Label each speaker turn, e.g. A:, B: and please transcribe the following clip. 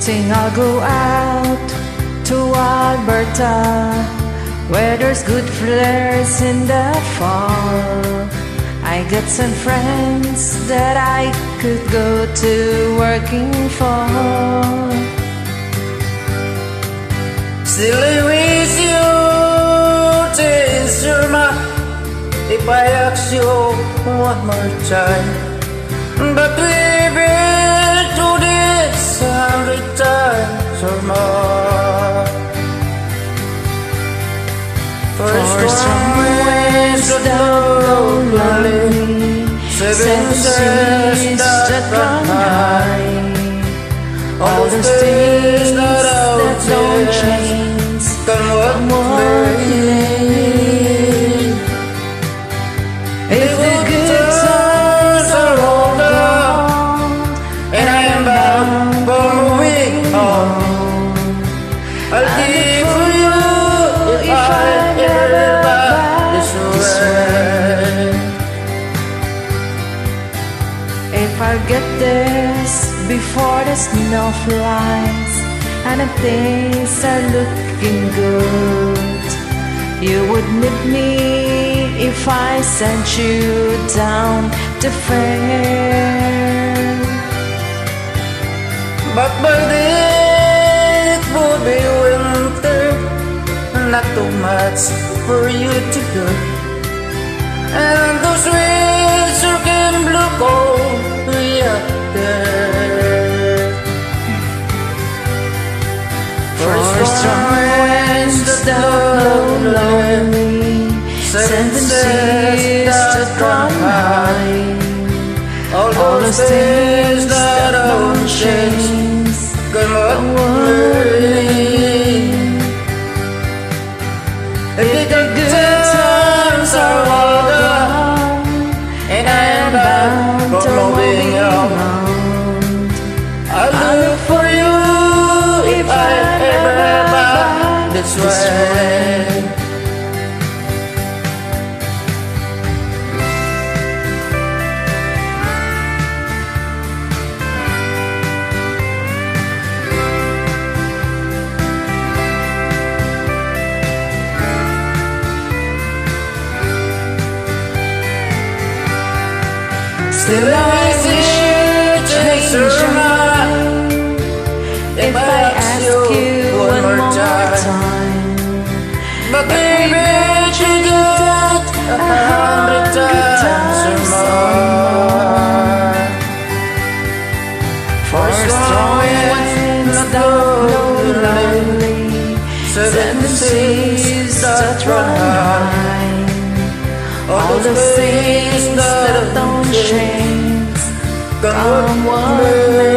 A: Think I'll go out to Alberta, where there's good flares in the fall. I got some friends that I could go to working for.
B: Still I wish you to answer my if I ask you one more time. But we've been through this 100 times or more. For strong winds that blow lonely, seven seas that run high, all the things that don't change come what may. If the good times are all gone and I am bound for moving on, I'll keep for you if I ever back this way.
A: If I get this before the snow flies and the things are looking good, you would meet me if I sent you down to fair.
B: But by then it would be winter, not too much for you to do, and those winds are can blow cold way up there. For strong winds that blow lonely, seven seas that run high, all those things that don't change come what may. If the good times are all gone and I am bound for moving on, I'll look for you if I ever back this way. Still I wish you change your mind if I ask you one more time. But baby, you do that 100 times or more. For strong winds that blow lonely, seven seas that run high, all those things that don't change come what may.